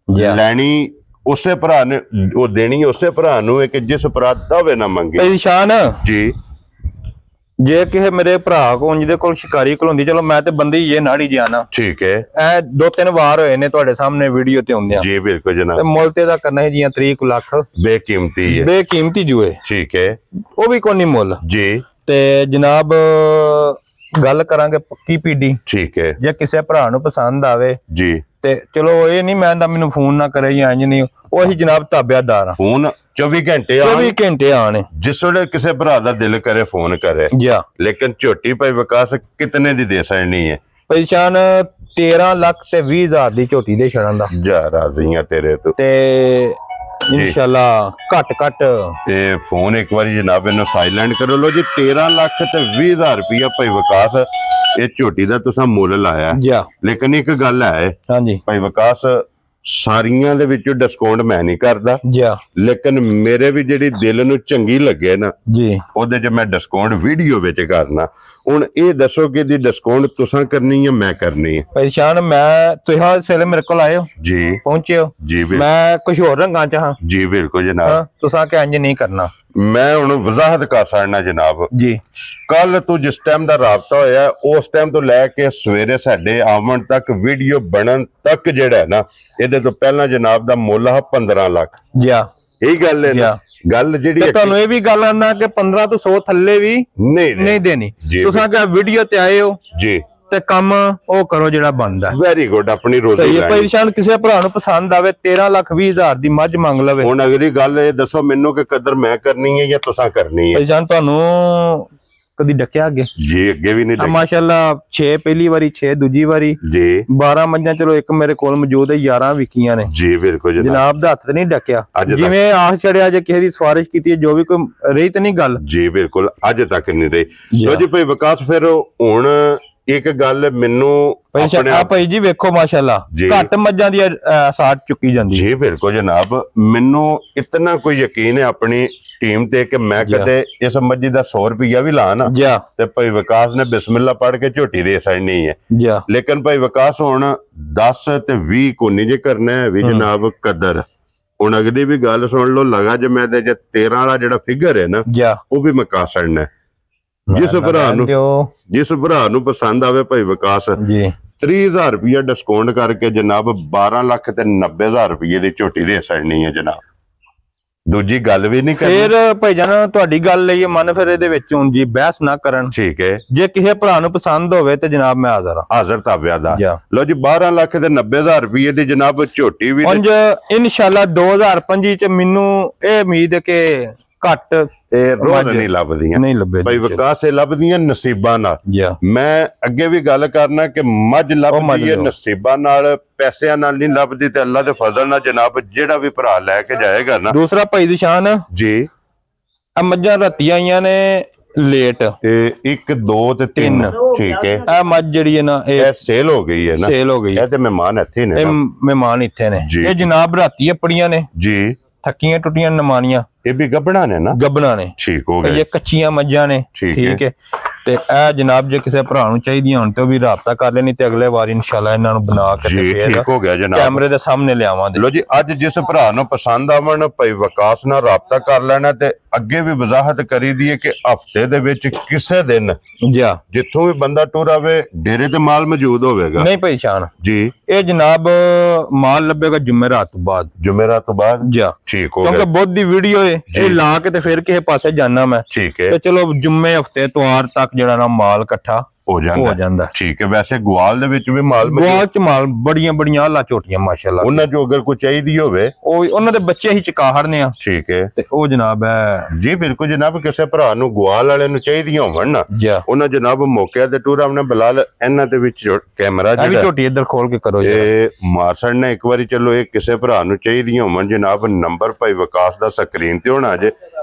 [SPEAKER 1] ਲੈਣੀ। ਉਸੇ ਭਰਾ ਨੇ ਉਹ ਦੇਣੀ ਉਸੇ ਭਰਾ ਨੂੰ ਹੈ ਕਿ ਜਿਸ ਭਰਾ ਦਾਵੇ ਨਾ ਮੰਗੇ।
[SPEAKER 2] ਸ਼ਾਨ
[SPEAKER 1] ਜੀ
[SPEAKER 2] ਜੇ ਕਿਸੇ ਮੇਰੇ ਭਰਾ ਕੋਲ ਜਿਹਦੇ ਕੋਲ ਸ਼ਿਕਾਰੀ ਕੋਲ ਹੁੰਦੀ, ਚਲੋ ਮੈਂ ਤੇ ਬੰਦੇ ਹੀ ਇਹ ਨਾੜੀ ਜਾਣਾ,
[SPEAKER 1] ਠੀਕ ਹੈ।
[SPEAKER 2] ਇਹ 2-3 ਵਾਰ ਹੋਏ ਨੇ ਤੁਹਾਡੇ ਸਾਹਮਣੇ ਵੀਡੀਓ ਤੇ ਹੁੰਦੇ ਆ।
[SPEAKER 1] ਜੀ ਬਿਲਕੁਲ ਜਨਾਬ।
[SPEAKER 2] ਤੇ ਮੁੱਲ ਤੇ ਦਾ ਕਰਨਾ ਹੈ ਜੀਆਂ 30 ਲੱਖ
[SPEAKER 1] ਬੇਕੀਮਤੀ ਹੈ,
[SPEAKER 2] ਬੇਕੀਮਤੀ ਜੂਏ,
[SPEAKER 1] ਠੀਕ ਹੈ।
[SPEAKER 2] ਉਹ ਵੀ ਕੋਈ ਨਹੀਂ ਮੁੱਲ
[SPEAKER 1] ਜੀ।
[SPEAKER 2] ਤੇ ਜਨਾਬ ਗੱਲ ਕਰਾਂਗੇ ਪੱਕੀ ਪੀਡੀ,
[SPEAKER 1] ਠੀਕ ਹੈ।
[SPEAKER 2] ਜੇ ਕਿਸੇ ਭਰਾ ਨੂੰ ਪਸੰਦ ਆਵੇ
[SPEAKER 1] ਜੀ
[SPEAKER 2] ਤੇ ਚਲੋ ਇਹ ਨਹੀਂ ਮੈਂ ਮੈਨੂੰ ਫੋਨ ਨਾ ਕਰੇ ਜਾਂ ਇੰਜ ਨਹੀਂ, ਉਹੀ ਜਨਾਬ ਤਾਬਿਆਦਾਰ ਆ।
[SPEAKER 1] ਫੋਨ 24 ਘੰਟੇ
[SPEAKER 2] ਆਣੇ,
[SPEAKER 1] ਜਿਸ ਵੇਲੇ ਕਿਸੇ ਭਰਾ ਦਾ ਦਿਲ ਕਰੇ ਫੋਨ ਕਰੇ। ਲੇਕਿਨ ਝੋਟੀ ਭਾਈ ਵਿਕਾਸ ਕਿਤਨੇ ਦੀ ਦੇ ਸਕਣੀ ਹੈ?
[SPEAKER 2] ਪਛਾਣ 13 ਲੱਖ ਤੇ 20 ਹਜ਼ਾਰ ਦੀ ਝੋਟੀ ਦੇ ਛੜਨ ਦਾ।
[SPEAKER 1] ਜਾ ਰਾਜ਼ੀਆਂ ਤੇਰੇ ਤੋਂ
[SPEAKER 2] ਤੇ ਇਨਸ਼ਾਅੱਲਾ ਘੱਟ
[SPEAKER 1] ਤੇ ਫੋਨ ਇੱਕ ਵਾਰੀ ਜਨਾਬ ਇਹਨੂੰ ਸਾਇਲੈਂਟ ਕਰੋ। ਲੋ ਜੀ 13 ਲੱਖ ਤੇ 20 ਹਜ਼ਾਰ ਰੁਪਇਆ ਭਾਈ ਵਿਕਾਸ ਇਹ ਝੋਟੀ ਦਾ ਤੁਸੀਂ ਮੁੱਲ ਲਾਇਆ। ਲੇਕਿਨ ਇੱਕ ਗੱਲ ਹੈ ਭਾਈ ਵਿਕਾਸ, ਸਾਰੀਆਂ ਦੇ ਵਿੱਚੋਂ ਡਿਸਕਾਊਂਟ ਮੈਂ ਨਹੀਂ ਕਰਦਾ, ਲੇਕਿਨ ਮੇਰੇ ਵੀ ਜਿਹੜੀ ਦਿਲ ਨੂੰ ਚੰਗੀ ਲੱਗੇ ਨਾ ਉਹਦੇ 'ਚ ਮੈਂ ਡਿਸਕਾਊਂਟ ਵੀਡੀਓ ਵਿੱਚ ਕਰਨਾ। ਹੁਣ ਇਹ ਦੱਸੋ ਕਿ ਇਹਦੀ ਡਿਸਕਾਊਂਟ ਤੁਸੀਂ ਕਰਨੀ ਹੈ ਮੈਂ ਕਰਨੀ ਹੈ?
[SPEAKER 2] ਪਛਾਣ ਮੈਂ ਤੁਸੀਂ ਇਸ ਵੇਲੇ ਮੇਰੇ ਕੋਲ ਆਏ ਹੋ
[SPEAKER 1] ਜੀ,
[SPEAKER 2] ਪਹੁੰਚੇ ਹੋ
[SPEAKER 1] ਜੀ,
[SPEAKER 2] ਮੈਂ ਕੁਝ ਹੋਰ ਰੰਗਾਂ 'ਚ ਹਾਂ
[SPEAKER 1] ਜੀ ਬਿਲਕੁਲ ਜਨਾਬ।
[SPEAKER 2] ਤੁਸੀਂ ਕਿ ਇੰਜ ਨਹੀਂ ਕਰਨਾ,
[SPEAKER 1] ਮੈਂ ਹੁਣ ਵਜ਼ਾਹਤ ਕਰ ਸਕਣਾ ਜਨਾਬ
[SPEAKER 2] ਜੀ।
[SPEAKER 1] ਕੱਲ ਤੋਂ ਜਿਸ ਟਾਈਮ ਦਾ ਰਾਬਤਾ ਹੋਇਆ ਉਸ ਟਾਈਮ ਤੋਂ ਲੈ ਕੇ ਸਵੇਰੇ ਸਾਡੇ ਆਵਣ ਤੱਕ ਵੀਡੀਓ ਬਣਨ ਤੱਕ ਜਿਹੜਾ ਨਾ ਇਹਦੇ ਤੋਂ ਪਹਿਲਾਂ ਜਨਾਬ ਦਾ ਮੁੱਲ ਆ 15 ਲੱਖ। ਇਹ ਗੱਲ ਹੈ ਨਾ, ਗੱਲ ਜਿਹੜੀ
[SPEAKER 2] ਤੁਹਾਨੂੰ ਇਹ ਵੀ ਗੱਲ ਆਣਾ ਕਿ 15 ਤੋਂ 100 ਥੱਲੇ ਵੀ ਨਹੀਂ ਦੇਣੀ। ਤੁਸੀਂ ਕਿ ਵੀਡੀਓ ਤੇ ਆਏ ਹੋ ਜੀ ਤੇ ਕੰਮ ਉਹ ਕਰੋ ਜਿਹੜਾ ਬਣਦਾ।
[SPEAKER 1] ਵੈਰੀ ਗੁੱਡ, ਆਪਣੀ ਰੋਜ਼ੀ
[SPEAKER 2] ਸਹੀ ਹੈ। ਪਰੇਸ਼ਾਨ ਕਿਸੇ ਭਰਾ ਨੂੰ ਪਸੰਦ ਆਵੇ 13 ਲੱਖ 20 ਹਜ਼ਾਰ ਦੀ ਮੱਝ ਮੰਗ ਲਵੇ।
[SPEAKER 1] ਹੁਣ ਅਗਲੀ ਗੱਲ ਇਹ ਦੱਸੋ ਮੈਨੂੰ ਕਿ ਕਦਰ ਮੈਂ ਕਰਨੀ ਹੈ ਜਾਂ ਤੁਸੀਂ ਕਰਨੀ ਹੈ?
[SPEAKER 2] ਪਰੇਸ਼ਾਨ ਤੁਹਾਨੂੰ ਕਦੀ ਡੱਕਿਆ ਅੱਗੇ?
[SPEAKER 1] ਜੀ ਅੱਗੇ ਵੀ ਨਹੀਂ।
[SPEAKER 2] ਮਾਸ਼ਾਅੱਲਾ 6 ਪਹਿਲੀ ਵਾਰੀ, 6 ਦੂਜੀ ਵਾਰੀ ਜੀ, 12 ਮੱਝਾਂ ਚਲੋ ਇੱਕ ਮੇਰੇ ਕੋਲ ਮੌਜੂਦ ਹੈ, 11 ਵਿਕੀਆਂ ਨੇ ਜੀ। ਬਿਲਕੁਲ ਜਨਾਬ ਦਾ ਹੱਥ ਤੇ ਨਹੀਂ ਡੱਕਿਆ, ਜਿਵੇਂ ਆਸ ਚੜਿਆ ਜੇ ਕਿਸੇ ਦੀ ਸਿਫਾਰਿਸ਼ ਕੀਤੀ ਜੋ ਵੀ ਕੋਈ ਰਹੀ ਤੇ ਨਹੀਂ ਗੱਲ
[SPEAKER 1] ਜੀ। ਬਿਲਕੁਲ ਅੱਜ ਤੱਕ ਨਹੀਂ ਰਹੀ। ਲੋ ਜੀ ਭਾਈ ਵਿਕਾਸ, ਫਿਰ ਹੁਣ ਇੱਕ ਗੱਲ ਮੈਨੂੰ
[SPEAKER 2] ਭਾਈ ਜੀ ਵੇਖੋ ਮਾਸ਼ਾਅੱਲਾ ਘੱਟ ਮੱਝਾਂ ਦੀ ਸਾਠ ਚੁੱਕੀ ਜਾਂਦੀ
[SPEAKER 1] ਜੀ। ਬਿਲਕੁਲ ਜਨਾਬ, ਮੈਨੂੰ ਇਤਨਾ ਕੋਈ ਯਕੀਨ ਹੈ ਆਪਣੀ ਟੀਮ ਤੇ ਕਿ ਮੈਂ ਕਦੇ ਇਸ ਮੱਝੀ ਦਾ 100 ਰੁਪਇਆ ਵੀ ਲਾ ਨਾ ਤੇ ਭਾਈ ਵਿਕਾਸ ਨੇ ਬਿਸਮਿਲ੍ਲਾ ਪੜ੍ਹ ਕੇ ਝੋਟੀ ਦੇ ਸਕਣੀ ਹੈ। ਲੇਕਿਨ ਭਾਈ ਵਿਕਾਸ ਹੁਣ 10 ਤੇ 20 ਕੋਨੀ ਜੇ ਕਰਨਾ ਹੈ ਵੀ ਜਨਾਬ ਕਦਰ। ਹੁਣ ਅਗਲੀ ਵੀ ਗੱਲ ਸੁਣ ਲਓ, ਲਗਾ ਜੇ ਮੈਂ ਤੇ 13 ਵਾਲਾ ਜਿਹੜਾ ਫਿਗਰ ਹੈ ਨਾ ਉਹ ਵੀ ਮਕਾ ਛੱਡਣਾ। ਜਿਸ ਭਰਾ ਨੂੰ ਪਸੰਦ ਆਵੇ ਭਾਈ ਵਿਕਾਸ 30,000 ਰੁਪਇਆ ਡਿਸਕਾਊਂਟ ਕਰਕੇ ਜਨਾਬ 12 ਲੱਖ ਤੇ 90,000 ਰੁਪਏ ਦੀ ਝੋਟੀ ਦੇ ਸਕਣੀ ਹੈ ਜਨਾਬ। ਦੂਜੀ ਗੱਲ ਵੀ ਨਹੀਂ ਕਰਨੀ।
[SPEAKER 2] ਫਿਰ ਭਾਈਜਾਨ ਤੁਹਾਡੀ ਗੱਲ ਲਈ ਮਨ ਫਿਰ ਇਹਦੇ ਵਿੱਚ ਹੁਣ ਜੀ ਬਹਿਸ ਨਾ ਕਰਨ, ਠੀਕ ਹੈ। ਜੇ ਕਿਸੇ ਭਰਾ ਨੂੰ ਪਸੰਦ ਹੋਵੇ ਤੇ ਜਨਾਬ ਮੈਂ ਹਾਜ਼ਰ ਤਾਬਿਆਦਾਰ। ਲੋ ਜੀ 12 ਲੱਖ ਤੇ 90,000 ਰੁਪਏ ਦੀ ਜਨਾਬ ਝੋਟੀ ਵੀ ਇਨਸ਼ਾਅੱਲਾ 2025 ਚ ਮੈਨੂੰ ਇਹ ਉਮੀਦ ਹੈ ਕਿ ਘੱਟ
[SPEAKER 1] ਇਹ ਰੋਜ਼ ਨਹੀਂ ਲੱਭਦੀਆਂ,
[SPEAKER 2] ਨਹੀਂ ਲੱਭੇ
[SPEAKER 1] ਭਾਈ ਵਿਕਾਸ ਇਹ ਲੱਭਦੀਆਂ ਨਸੀਬਾਂ ਨਾਲ। ਮੈਂ ਅੱਗੇ ਵੀ ਗੱਲ ਕਰਨਾ ਕਿ ਮੱਝ ਲੱਭਦੀ ਹੈ ਨਸੀਬਾਂ ਨਾਲ, ਪੈਸਿਆਂ ਨਾਲ ਨਹੀਂ ਲੱਭਦੀ। ਤੇ ਅੱਲਾ ਦੇ ਫਜ਼ਲ ਨਾਲ ਜਨਾਬ ਜਿਹੜਾ ਵੀ ਭਰਾ ਲੈ ਕੇ ਜਾਏਗਾ ਨਾ।
[SPEAKER 2] ਦੂਸਰਾ ਭਾਈ ਦੀ ਸ਼ਾਨ ਜੀ, ਆ ਮੱਝਾਂ ਰਾਤੀ ਆਈਆਂ ਨੇ ਲੇਟ,
[SPEAKER 1] 1 2 ਤੇ 3 ਠੀਕ ਹੈ।
[SPEAKER 2] ਇਹ ਮੱਝ ਜਿਹੜੀ ਹੈ ਨਾ ਇਹ
[SPEAKER 1] ਸੇਲ ਹੋ ਗਈ ਹੈ ਨਾ, ਸੇਲ ਹੋ ਗਈ। ਇਹ ਤੇ ਮਹਿਮਾਨ ਇੱਥੇ ਨੇ,
[SPEAKER 2] ਮਹਿਮਾਨ ਇੱਥੇ ਨੇ। ਇਹ ਜਨਾਬ ਰਾਤੀ ਆਪਣੀਆਂ ਨੇ ਜੀ, ਥੱਕੀਆਂ ਟੁੱਟੀਆਂ ਨਮਾਨੀਆਂ।
[SPEAKER 1] ਇਹ ਵੀ ਗੱਬਣਾ ਨੇ ਨਾ?
[SPEAKER 2] ਗੱਬਣਾ ਨੇ,
[SPEAKER 1] ਠੀਕ ਹੋ ਗਿਆ।
[SPEAKER 2] ਇਹ ਕੱਚੀਆਂ ਮੱਝਾਂ ਨੇ, ਠੀਕ ਹੈ। ਤੇ ਇਹ ਜਨਾਬ ਜੇ ਕਿਸੇ ਭਰਾ ਨੂੰ ਚਾਹੀਦੀਆਂ ਹੋਣ ਤੇ ਉਹ ਵੀ ਰਾਬਤਾ ਕਰ ਲੈਣੀ ਤੇ ਅਗਲੇ ਵਾਰ ਇਨਸ਼ਾਅੱਲਾ ਇਹਨਾਂ ਨੂੰ ਬਣਾ ਕੇ ਤੇ ਫੇਰ
[SPEAKER 1] ਠੀਕ ਹੋ ਗਿਆ ਜਨਾਬ
[SPEAKER 2] ਕੈਮਰੇ ਦੇ ਸਾਹਮਣੇ ਲਿਆਵਾਂਗੇ।
[SPEAKER 1] ਲੋ ਜੀ ਅੱਜ ਜਿਸ ਭਰਾ ਨੂੰ ਪਸੰਦ ਆਵਣ ਭਾਈ ਵਿਕਾਸ ਨਾਲ ਰਾਬਤਾ ਕਰ ਲੈਣਾ ਤੇ ਅੱਗੇ ਵੀ ਵਜ਼ਾਹਤ ਕਰੀ ਦੀ ਹੈ ਕਿ ਹਫਤੇ ਦੇ ਵਿੱਚ ਕਿਸੇ ਦਿਨ ਜਿੱਥੋਂ ਵੀ ਬੰਦਾ ਟੁਰ ਆਵੇ ਡੇਰੇ ਤੇ ਮਾਲ ਮੌਜੂਦ ਹੋਵੇਗਾ।
[SPEAKER 2] ਨਹੀਂ ਪਛਾਣ
[SPEAKER 1] ਜੀ
[SPEAKER 2] ਇਹ ਜਨਾਬ ਮਾਲ ਲੱਭੇਗਾ ਜੁਮੇਰਾਤ ਤੋਂ ਬਾਅਦ
[SPEAKER 1] ਠੀਕ ਹੋ ਗਿਆ
[SPEAKER 2] ਕਿਉਂਕਿ ਬਹੁਤ ਦੀ ਵੀਡੀਓ ਹੈ ਇਹ ਲਾ ਕੇ ਤੇ ਫਿਰ ਕਿਸੇ ਪਾਸੇ ਜਾਣਾ ਮੈਂ
[SPEAKER 1] ਠੀਕ ਹੈ
[SPEAKER 2] ਤੇ ਚਲੋ ਜੁਮੇ ਹਫਤੇ ਇਤਵਾਰ ਤੱਕ ਜਿਹੜਾ ਨਾ ਮਾਲ ਇਕੱਠਾ ਹੋ ਜਾਂਦਾ
[SPEAKER 1] ਠੀਕ ਹੈ। ਵੈਸੇ ਗਵਾਲ ਦੇ ਵਿੱਚ ਵੀ
[SPEAKER 2] ਗਵਾਲ ਚ ਮਾਲ ਬੜੀਆਂ ਆਲਾ ਝੋਟੀਆਂ ਮਾਸ਼ਾਅੱਲਾ
[SPEAKER 1] ਉਹਨਾਂ ਜੋ ਅਗਰ ਕੋਈ ਚਾਹੀਦੀ ਹੋਵੇ
[SPEAKER 2] ਉਹ ਉਹਨਾਂ ਦੇ ਬੱਚੇ ਹੀ ਚਕਾਹੜਨੇ ਆ
[SPEAKER 1] ਠੀਕ ਹੈ
[SPEAKER 2] ਤੇ ਉਹ ਜਨਾਬ ਹੈ
[SPEAKER 1] ਜੀ ਬਿਲਕੁਲ ਜਨਾਬ ਕਿਸੇ ਭਰਾ ਨੂੰ ਗਵਾਲ ਵਾਲੇ ਨੂੰ ਚਾਹੀਦੀਆਂ ਹੋਣ ਨਾ ਉਹਨਾਂ ਜਨਾਬ ਮੌਕੇ ਤੇ ਟੂਰ ਆਪਣੇ ਬਲਾਲ ਇਹਨਾਂ ਦੇ ਵਿੱਚ ਕੈਮਰਾ
[SPEAKER 2] ਜਿਹੜਾ ਝੋਟੀ ਇੱਧਰ ਖੋਲ ਕੇ ਕਰੋ
[SPEAKER 1] ਇਹ ਮਾਰਸੜ ਨੇ ਇੱਕ ਵਾਰੀ ਚਲੋ ਇਹ ਕਿਸੇ ਭਰਾ ਨੂੰ ਚਾਹੀਦੀਆਂ ਹੋਣ ਜਨਾਬ ਨੰਬਰ ਭਾਈ ਵਿਕਾਸ ਦਾ ਸਕਰੀਨ ਤੇ ਹੋਣਾ ਜੇ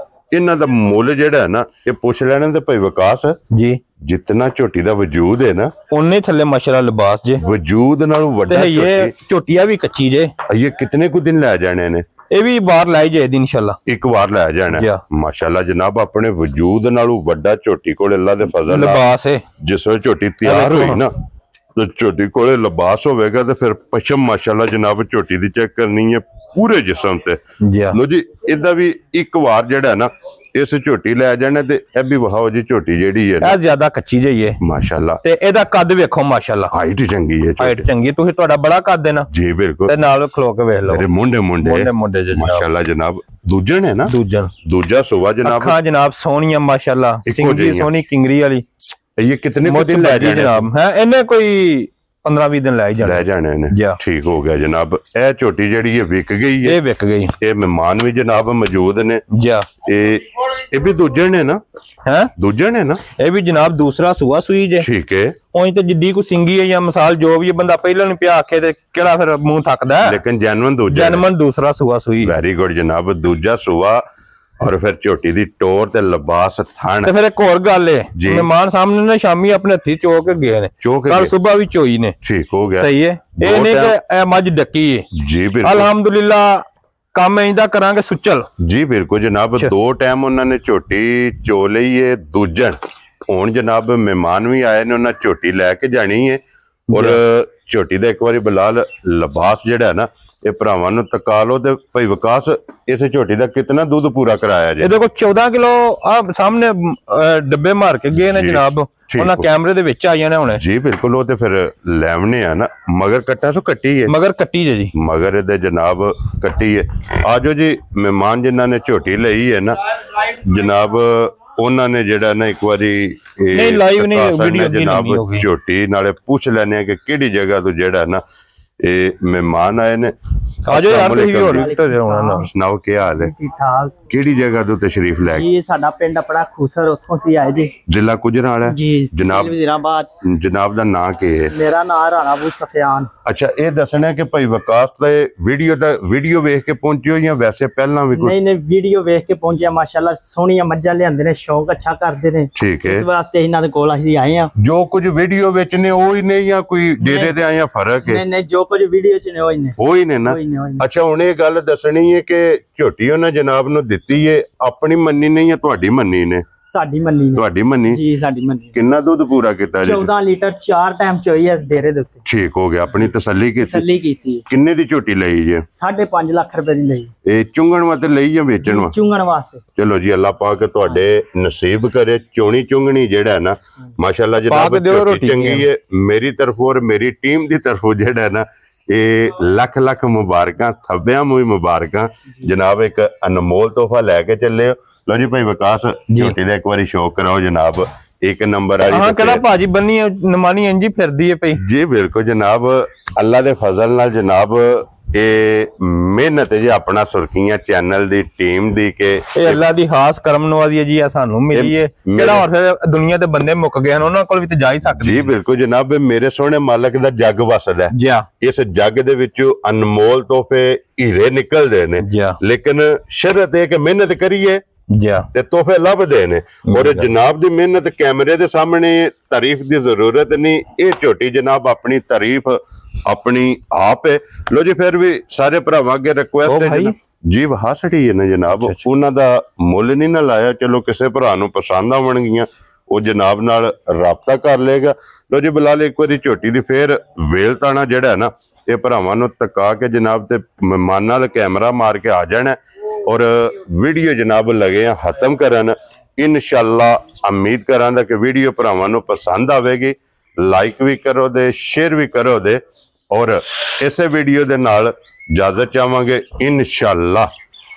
[SPEAKER 1] ਇਹਨਾਂ ਦਾ ਮੁੱਲ ਜਿਹੜਾ ਹੈ ਨਾ ਇਹ ਪੁੱਛ ਲੈਣਾ ਤੇ ਭਾਈ ਵਿਕਾਸ ਜੀ ਜਿੰਨਾ ਝੋਟੀ ਦਾ ਵਜੂਦ ਹੈ ਨਾ ਉਨੇ ਥੱਲੇ ਮਾਸ਼ਾਅੱਲਾ ਲਿਬਾਸ ਜੇ ਵਜੂਦ ਨਾਲੋਂ ਵੱਡਾ
[SPEAKER 2] ਇਹ ਝੋਟੀਆ ਵੀ ਕੱਚੀ ਜੇ
[SPEAKER 1] ਇਹ ਕਿਤਨੇ ਕੁ ਦਿਨ ਲੈ ਜਾਣੇ ਨੇ
[SPEAKER 2] ਇਹ ਵੀ ਵਾਰ ਲਾਈ ਜਾਏ ਇਨਸ਼ਾਅੱਲਾ
[SPEAKER 1] ਇੱਕ ਵਾਰ ਲੈ ਜਾਣਾ ਮਾਸ਼ਾਅੱਲਾ ਜਨਾਬ ਆਪਣੇ ਵਜੂਦ ਨਾਲੋਂ ਵੱਡਾ ਝੋਟੀ ਕੋਲ ਅੱਲਾ ਦੇ ਫਜ਼ਲ
[SPEAKER 2] ਲਿਬਾਸ ਹੈ
[SPEAKER 1] ਜਿਸ ਵੇਲੇ ਝੋਟੀ ਤਿਆਰ ਹੋਈ ਨਾ ਤੇ ਝੋਟੀ ਕੋਲੇ ਲਿਬਾਸ ਹੋਵੇਗਾ ਤੇ ਫਿਰ ਪਸ਼ਮ ਮਾਸ਼ਾਅੱਲਾ ਜਨਾਬ ਝੋਟੀ ਦੀ ਚੈੱਕ ਕਰਨੀ ਹੈ ਪੂਰੇ ਜਿਸਮ ਤੇ ਲੋ ਜੀ ਇਹਦਾ ਵੀ ਇੱਕ ਵਾਰ ਜਿਹੜਾ ਨਾ ਇਸ ਝੋਟੀ ਲੈ ਜਾਣਾ ਤੇ ਇਹ ਵੀ ਵਹਾਓ ਜੀ ਝੋਟੀ ਜਿਹੜੀ ਹੈ
[SPEAKER 2] ਇਹ ਜ਼ਿਆਦਾ ਕੱਚੀ ਜਿਹੀ ਹੈ
[SPEAKER 1] ਮਾਸ਼ਾਅੱਲਾ
[SPEAKER 2] ਤੇ ਇਹਦਾ ਕੱਦ ਵੇਖੋ ਮਾਸ਼ਾਅੱਲਾ
[SPEAKER 1] ਹਾਈਟ ਚੰਗੀ ਹੈ
[SPEAKER 2] ਹਾਈਟ ਚੰਗੀ ਤੁਸੀਂ ਤੁਹਾਡਾ ਬੜਾ ਕੱਦ ਹੈ ਨਾ
[SPEAKER 1] ਜੀ ਬਿਲਕੁਲ
[SPEAKER 2] ਤੇ ਨਾਲ ਖਲੋ ਕੇ ਵੇਖ ਲਓ
[SPEAKER 1] ਮੇਰੇ ਮੁੰਡੇ ਮਾਸ਼ਾਅੱਲਾ ਜਨਾਬ ਦੂਜਣ ਹੈ ਨਾ ਦੂਜਾ ਸੁਵਾ ਜਨਾਬ
[SPEAKER 2] ਅੱਖਾਂ ਜਨਾਬ ਸੋਹਣੀਆਂ ਮਾਸ਼ਾਅੱਲਾ ਸਿੰਗੀ ਸੋਹਣੀ ਕਿੰਗਰੀ ਵਾਲੀ
[SPEAKER 1] ਇਹ ਕਿਤਨੇ ਦਿਨ ਲੈ ਜਾਣੇ
[SPEAKER 2] ਜਨਾਬ ਹੈ ਇਹਨੇ ਕੋਈ 15-20 ਦਿਨ ਲੈ
[SPEAKER 1] ਜਾਣੇ ਨੇ ਠੀਕ ਹੋ ਗਿਆ ਜਨਾਬ ਇਹ ਝੋਟੀ ਜਿਹੜੀ ਹੈ ਵਿਕ ਗਈ ਹੈ
[SPEAKER 2] ਇਹ ਵਿਕ ਗਈ
[SPEAKER 1] ਇਹ ਮਹਿਮਾਨ ਵੀ ਜਨਾਬ ਮੌਜੂਦ ਨੇ ਇਹ ਵੀ ਦੂਜੇ ਨੇ ਨਾ ਦੂਜੇ ਨੇ ਨਾ ਇਹ
[SPEAKER 2] ਵੀ ਜਨਾਬ ਦੂਸਰਾ ਸੂਆ ਸੂਈ ਜੇ
[SPEAKER 1] ਠੀਕ ਹੈ
[SPEAKER 2] ਉਹੀ ਤੇ ਜਿੱਡੀ ਕੋ ਸਿੰਗੀ ਹੈ ਜਾਂ ਮਿਸਾਲ ਜੋ ਵੀ ਬੰਦਾ ਪਹਿਲਾਂ ਨੂੰ ਪਿਆ ਆਖੇ ਤੇ ਕਿਹੜਾ ਫਿਰ ਮੂੰਹ ਥੱਕਦਾ
[SPEAKER 1] ਲੇਕਿਨ ਜੈਨੂਇਨ
[SPEAKER 2] ਦੂਸਰਾ ਸੂਆ ਸੂਈ
[SPEAKER 1] ਵੈਰੀ ਗੁੱਡ ਜਨਾਬ ਦੂਜਾ ਸੂਆ ਔਰ ਫਿਰ ਝੋਟੀ ਦੀ ਟੋਰ ਤੇ ਲਿਬਾਸ ਥਣ
[SPEAKER 2] ਤੇ ਫਿਰ ਇੱਕ ਹੋਰ ਗੱਲ ਏ ਮਹਿਮਾਨ ਸਾਹਮਣੇ ਨੇ ਸ਼ਾਮੀ ਆਪਣੇ ਹੱਥੀ ਚੋ ਕੇ ਗਏ ਨੇ ਕੱਲ ਸਵੇਰ ਵੀ ਚੋਈ ਨੇ
[SPEAKER 1] ਠੀਕ ਹੋ ਗਿਆ
[SPEAKER 2] ਸਹੀ ਹੈ ਇਹ ਨਹੀਂ ਕਿ ਇਹ ਮੱਝ ਡੱਕੀ ਏ
[SPEAKER 1] ਜੀ ਬਿਲਕੁਲ
[SPEAKER 2] ਅਲਹਮਦੁਲਿਲਾ ਕੰਮ ਇੰਦਾ ਕਰਾਂਗੇ ਸੁਚਲ
[SPEAKER 1] ਜੀ ਬਿਲਕੁਲ ਜਨਾਬ 2 ਟਾਈਮ ਉਹਨਾਂ ਨੇ ਝੋਟੀ ਚੋ ਲਈ ਏ ਦੂਜਣ ਹੁਣ ਜਨਾਬ ਮਹਿਮਾਨ ਵੀ ਆਏ ਨੇ ਉਹਨਾਂ ਝੋਟੀ ਲੈ ਕੇ ਜਾਣੀ ਏ ਔਰ ਝੋਟੀ ਦਾ ਇੱਕ ਵਾਰੀ ਬਲਾਲ ਲਿਬਾਸ ਜਿਹੜਾ ਨਾ ਇਹ ਭਰਾਵਾਂ ਨੂੰ ਤਕਾ ਲੋ ਤੇ ਭਾਈ ਵਿਕਾਸ ਇਸ ਝੋਟੀ ਦਾ ਕਿੰਨਾ ਦੁੱਧ ਪੂਰਾ ਕਰਾਇਆ ਜੀ
[SPEAKER 2] ਇਹਦੇ ਕੋਲ 14 ਕਿਲੋ ਆ ਸਾਹਮਣੇ ਡੱਬੇ ਮਾਰ ਕੇ ਗਏ ਨੇ ਜਨਾਬ ਉਹਨਾਂ ਕੈਮਰੇ ਦੇ ਵਿੱਚ ਆਈਆਂ ਨੇ ਹੁਣ
[SPEAKER 1] ਜੀ ਬਿਲਕੁਲ ਉਹ ਤੇ ਫਿਰ ਲੈਵਨੇ ਆ ਨਾ ਮਗਰ ਕੱਟਾ ਸੋ ਕੱਟੀ ਹੈ
[SPEAKER 2] ਮਗਰ ਕੱਟੀ ਜੀ
[SPEAKER 1] ਮਗਰ ਇਹਦੇ ਜਨਾਬ ਕੱਟੀ ਹੈ ਆਜੋ ਜੀ ਮਹਿਮਾਨ ਜਿਨ੍ਹਾਂ ਨੇ ਝੋਟੀ ਲਈ ਹੈ ਨਾ ਜਨਾਬ ਉਹਨਾਂ ਨੇ ਜਿਹੜਾ ਨਾ ਇੱਕ ਵਾਰੀ
[SPEAKER 2] ਨਹੀਂ ਲਾਈਵ ਨਹੀਂ ਵੀਡੀਓ
[SPEAKER 1] ਜਨਾਬ ਝੋਟੀ ਨਾਲੇ ਪੁੱਛ ਲੈਣੇ ਕਿ ਕਿਹੜੀ ਜਗ੍ਹਾ ਤੋਂ ਜਿਹੜਾ ਨਾ ਇਹ ਮਹਿਮਾਨ ਆਏ ਨੇ
[SPEAKER 2] ਆਜੋ ਯਾਰ ਤੁਸੀਂ ਵੀ ਹੋਰ ਹੋਣਾ ਨਾ
[SPEAKER 1] ਸੁਣਾਓ ਕੀ ਹਾਲ ਹੈ
[SPEAKER 3] ਠੀਕ ਠਾਕ
[SPEAKER 1] ਕਿਹੜੀ ਜਗ੍ਹਾ ਤੋਂ ਤਸ਼ਰੀਫ ਲੈ
[SPEAKER 3] ਜੀ ਸਾਡਾ ਪਿੰਡ ਆਪਣਾ ਖੂਸਰ ਉੱਥੋਂ ਸੀ ਆਏ ਜੀ
[SPEAKER 1] ਜ਼ਿਲ੍ਹਾ ਗੁਜਰਾਂਵਾਲਾ
[SPEAKER 3] ਜੀ
[SPEAKER 1] ਜਨਾਬ ਦਾ ਨਾਂ ਕੀ ਹੈ
[SPEAKER 3] ਮੇਰਾ ਨਾਮ ਰਾਣਾ ਅਬੂ ਸਫਿਆਨ
[SPEAKER 1] ਅੱਛਾ ਇਹ ਦੱਸਣਾ ਕਿ ਭਾਈ ਵਿਕਾਸ ਦੇ ਵੀਡੀਓ ਵੇਖ ਕੇ ਪਹੁੰਚਿਓ ਜਾਂ ਵੈਸੇ ਪਹਿਲਾਂ ਵੀ ਕੋਈ
[SPEAKER 3] ਨਹੀਂ ਵੀਡੀਓ ਵੇਖ ਕੇ ਪਹੁੰਚਿਆ ਮਾਸ਼ਾਅੱਲਾ ਸੋਹਣੀਆਂ ਮੱਝਾਂ ਲਿਆਂਦੇ ਨੇ ਸ਼ੌਕ ਅੱਛਾ ਕਰਦੇ ਨੇ
[SPEAKER 1] ਠੀਕ ਹੈ
[SPEAKER 3] ਇਸ ਵਾਸਤੇ ਇਹਨਾਂ ਦੇ ਕੋਲ ਅਸੀਂ ਆਏ ਆ
[SPEAKER 1] ਜੋ ਕੁਝ ਵੀਡੀਓ ਵਿੱਚ ਨੇ ਉਹ ਹੀ ਨੇ ਜਾਂ ਕੋਈ ਡੇਰੇ ਤੇ ਆਇਆ ਫਰਕ ਹੈ
[SPEAKER 3] ਨਹੀਂ ਜੋ ਕੁਝ ਵੀਡੀਓ ਚ ਨੇ ਉਹ ਹੀ ਨੇ
[SPEAKER 1] ਨਾ ਅੱਛਾ ਹੁਣ ਇਹ ਗੱਲ ਦੱਸਣੀ ਹੈ ਕਿ ਝੋਟੀ ਉਹਨਾਂ ਜਨਾਬ ਨੂੰ ਦਿੱਤੀ ਹੈ ਆਪਣੀ ਮੰਨੀ ਨਹੀਂ ਜਾਂ ਤੁਹਾਡੀ ਮੰਨੀ ਨੇ
[SPEAKER 3] ਸਾਡੀ ਮੰਨੀ ਨੇ
[SPEAKER 1] ਤੁਹਾਡੀ ਮੰਨੀ
[SPEAKER 3] ਜੀ ਸਾਡੀ ਮੰਨੀ
[SPEAKER 1] ਕਿੰਨਾ ਦੁੱਧ ਪੂਰਾ ਕੀਤਾ ਜੀ
[SPEAKER 3] 14 ਲੀਟਰ 4 ਟਾਈਮ ਚੋਈ ਇਸ ਡੇਰੇ ਦੇ ਉੱਤੇ
[SPEAKER 1] ਠੀਕ ਹੋ ਗਿਆ ਆਪਣੀ ਤਸੱਲੀ
[SPEAKER 3] ਕੀਤੀ
[SPEAKER 1] ਕਿੰਨੇ ਦੀ ਝੋਟੀ ਲਈ ਜੀ
[SPEAKER 3] 5.5 ਲੱਖ ਰੁਪਏ ਦੀ ਲਈ
[SPEAKER 1] ਇਹ ਚੁੰਗਣ ਵਾਸਤੇ ਲਈ ਜਾਂ ਵੇਚਣ ਵਾਸਤੇ
[SPEAKER 3] ਚੁੰਗਣ ਵਾਸਤੇ
[SPEAKER 1] ਚਲੋ ਜੀ ਅੱਲਾਹ ਪਾਕ ਤੁਹਾਡੇ ਨਸੀਬ ਕਰੇ ਚੋਣੀ ਚੁੰਗਣੀ ਜਿਹੜਾ ਨਾ ਮਾਸ਼ਾਅੱਲਾ ਜਨਾਬ ਚੰਗੀ ਹੈ ਮੇਰੀ ਤਰਫੋਂ ਔਰ ਮੇਰੀ ਟੀਮ ਦੀ ਤਰਫੋਂ ਜਿਹੜਾ ਨਾ ਇਹ ਲੱਖ ਮੁਬਾਰਕਾਂ ਥੱਬਿਆਂ ਨੂੰ ਮੁਬਾਰਕਾਂ ਜਨਾਬ ਇੱਕ ਅਨਮੋਲ ਤੋਹਫਾ ਲੈ ਕੇ ਚੱਲੇ ਲੋ ਜੀ ਭਾਈ ਵਿਕਾਸ ਝੋਟੀ ਦਾ ਇੱਕ ਵਾਰੀ ਸ਼ੌਕ ਕਰਾਓ ਜਨਾਬ ਇੱਕ ਨੰਬਰ ਵਾਲੀ
[SPEAKER 2] ਹਾਂ ਕਿਹੜਾ ਭਾਜੀ ਬੰਨੀ ਨਮਾਨੀ ਇੰਜੀ ਫਿਰਦੀ ਹੈ ਪਈ
[SPEAKER 1] ਜੀ ਬਿਲਕੁਲ ਜਨਾਬ ਅੱਲਾ ਦੇ ਫਜ਼ਲ ਨਾਲ ਜਨਾਬ ਇਹ ਮਿਹਨਤ ਜੀ ਆਪਣਾ ਸੁਰਖੀਆਂ ਚੈਨਲ ਦੀ ਟੀਮ ਦੀ ਕਿ
[SPEAKER 2] ਇਹ ਅੱਲਾ ਦੀ ਖਾਸ ਕਰਮ ਨਵਾਜ਼ੀ ਹੈ ਜੀ ਆ ਸਾਨੂੰ ਮਿਲੀ ਹੈ ਕਿਹੜਾ ਹੋਰ ਫਿਰ ਦੁਨੀਆ ਦੇ ਬੰਦੇ ਮੁੱਕ ਗਏ ਹਨ ਉਹਨਾਂ ਕੋਲ ਵੀ ਤੇ ਜਾ ਹੀ ਸਕਦੇ
[SPEAKER 1] ਜੀ ਬਿਲਕੁਲ ਜਨਾਬ ਮੇਰੇ ਸੋਹਣੇ ਮਾਲਕ ਦਾ ਜੱਗ ਵਸਦਾ
[SPEAKER 2] ਜੀ
[SPEAKER 1] ਇਸ ਜੱਗ ਦੇ ਵਿੱਚੋਂ ਅਨਮੋਲ ਤੋਹਫੇ ਹੀਰੇ ਨਿਕਲਦੇ ਨੇ ਲੇਕਿਨ ਸ਼ਰਤ ਇਹ ਕਿ ਮਿਹਨਤ ਕਰੀਏ ਤੇ ਤੋਹਫੇ ਲੱਭਦੇ ਨੇ ਔਰ ਜਨਾਬ ਦੀ ਮਿਹਨਤ ਕੈਮਰੇ ਦੇ ਸਾਹਮਣੇ ਤਾਰੀਫ ਦੀ ਜ਼ਰੂਰਤ ਨਹੀਂ ਇਹ ਝੋਟੀ ਜਨਾਬ ਆਪਣੀ ਤਾਰੀਫ ਆਪਣੀ ਆਪ ਹੈ ਲੋ ਜੀ ਫਿਰ ਵੀ ਸਾਰੇ ਭਰਾਵਾਂ ਅੱਗੇ ਰਿਕੁਐਸਟ ਹੈ ਜੀ ਵਹਾਸੜੀ ਹੈ ਨਾ ਜਨਾਬ ਉਹਨਾਂ ਦਾ ਮੁੱਲ ਨਹੀਂ ਨਾ ਲਾਇਆ ਚਲੋ ਕਿਸੇ ਭਰਾ ਨੂੰ ਪਸੰਦ ਆਵਣਗੀਆਂ ਉਹ ਜਨਾਬ ਨਾਲ ਰਾਬਤਾ ਕਰ ਲਏਗਾ। ਲੋ ਜੀ ਬਿਲਾਲ ਇੱਕ ਵਾਰੀ ਝੋਟੀ ਦੀ ਫੇਰ ਵੇਲ ਤਾਣਾ ਜਿਹੜਾ ਹੈ ਨਾ ਇਹ ਭਰਾਵਾਂ ਨੂੰ ਤਕਾ ਕੇ ਜਨਾਬ ਤੇ ਮਨ ਨਾਲ ਕੈਮਰਾ ਮਾਰ ਕੇ ਆ ਜਾਣਾ ਔਰ ਵੀਡੀਓ ਜਨਾਬ ਲਗੇ ਆ ਖਤਮ ਕਰਨ। ਇਨਸ਼ਾਅੱਲਾ ਉਮੀਦ ਕਰਾਂਗਾ ਕਿ ਵੀਡੀਓ ਭਰਾਵਾਂ ਨੂੰ ਪਸੰਦ ਆਵੇਗੀ। ਲਾਈਕ ਵੀ ਕਰੋ ਦੇ, ਸ਼ੇਅਰ ਵੀ ਕਰੋ ਦੇ ਔਰ ਇਸੇ ਵੀਡੀਓ ਦੇ ਨਾਲ ਇਜਾਜ਼ਤ ਚਾਹਾਂਗੇ। ਇਨਸ਼ਾਅੱਲਾ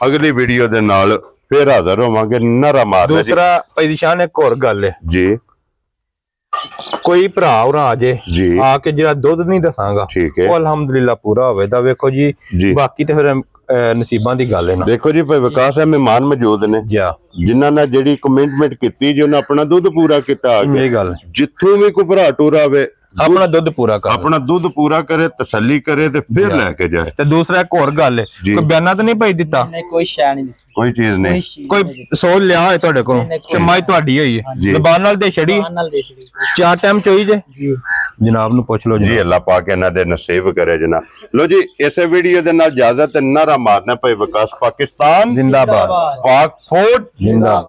[SPEAKER 1] ਅਗਲੀ ਵੀਡੀਓ ਦੇ ਨਾਲ ਫੇਰ ਹਾਜ਼ਰ ਹੋਵਾਂਗੇ। ਨਰਾ ਮਾਰਨਾ
[SPEAKER 2] ਦੂਸਰਾ ਪੈਦੀਸ਼ਾਨ ਇੱਕ ਹੋਰ ਗੱਲ ਹੈ
[SPEAKER 1] ਜੀ,
[SPEAKER 2] ਕੋਈ ਭਰਾ ਉਰਾ ਆ ਜੇ
[SPEAKER 1] ਜੀ
[SPEAKER 2] ਆ ਕੇ ਜਿਹੜਾ ਦੁੱਧ ਨਹੀਂ ਦੱਸਾਂਗਾ
[SPEAKER 1] ਠੀਕ ਹੈ
[SPEAKER 2] ਉਹ ਅਲਹਮਦੁਲਿਲਾ ਪੂਰਾ ਹੋਵੇ ਤਾਂ ਵੇਖੋ ਜੀ ਬਾਕੀ ਤੇ ਫਿਰ ਨਸੀਬਾਂ ਦੀ ਗੱਲ ਹੈ ਨਾ।
[SPEAKER 1] ਦੇਖੋ ਜੀ ਭਾਈ ਵਿਕਾਸ ਹੈ ਮਹਿਮਾਨ ਮੌਜੂਦ ਨੇ ਜਿਨ੍ਹਾਂ ਨੇ ਜਿਹੜੀ ਕਮਿਟਮੈਂਟ ਕੀਤੀ ਜੀ ਉਹਨਾਂ ਆਪਣਾ ਦੁੱਧ ਪੂਰਾ ਕੀਤਾ।
[SPEAKER 2] ਇਹ ਗੱਲ
[SPEAKER 1] ਜਿੱਥੋਂ ਵੀ ਕੋਈ ਭਰਾ ਟੂਰ ਆਵੇ
[SPEAKER 2] ਆਪਣਾ ਦੁੱਧ ਪੂਰਾ ਕਰ,
[SPEAKER 1] ਆਪਣਾ ਦੁੱਧ ਪੂਰਾ ਕਰੇ, ਤਸੱਲੀ ਕਰੇ ਤੇ ਫਿਰ ਲੈ ਕੇ ਜਾਏ।
[SPEAKER 2] ਤੇ ਦੂਸਰਾ ਇੱਕ ਹੋਰ ਗੱਲ ਹੈ ਕੋਈ ਬਿਆਨਾ ਤਾਂ ਨਹੀਂ ਭਾਈ ਦਿੱਤਾ,
[SPEAKER 3] ਕੋਈ ਸ਼ੈ ਨਹੀਂ,
[SPEAKER 1] ਕੋਈ ਚੀਜ਼ ਨਹੀਂ,
[SPEAKER 2] ਕੋਈ ਸੋਲ ਲਿਆ ਹੋਏ ਤੁਹਾਡੇ ਕੋਲ ਚਮਾਈ ਤੁਹਾਡੀ ਹੋਈ ਹੈ ਜ਼ਬਾਨ ਨਾਲ ਦੇ ਛੜੀ 4 ਟਾਈਮ ਚੋਈ ਜੇ ਜਨਾਬ ਨੂੰ ਪੁੱਛ ਲਓ
[SPEAKER 1] ਜੀ। ਅੱਲਾਹ ਪਾਕ ਇਹਨਾਂ ਦੇ ਨਸੀਬ ਕਰੇ ਜਨਾਬ। ਲੋ ਜੀ ਇਸੇ ਵੀਡੀਓ ਦੇ ਨਾਲ ਇਜਾਜ਼ਤ। ਨਾਰਾ ਮਾਰਨਾ ਭਾਈ ਵਿਕਾਸ। ਪਾਕਿਸਤਾਨ
[SPEAKER 2] ਜ਼ਿੰਦਾਬਾਦ,
[SPEAKER 1] ਪਾਕ ਫੋਰਟ
[SPEAKER 2] ਜ਼ਿੰਦਾਬਾਦ।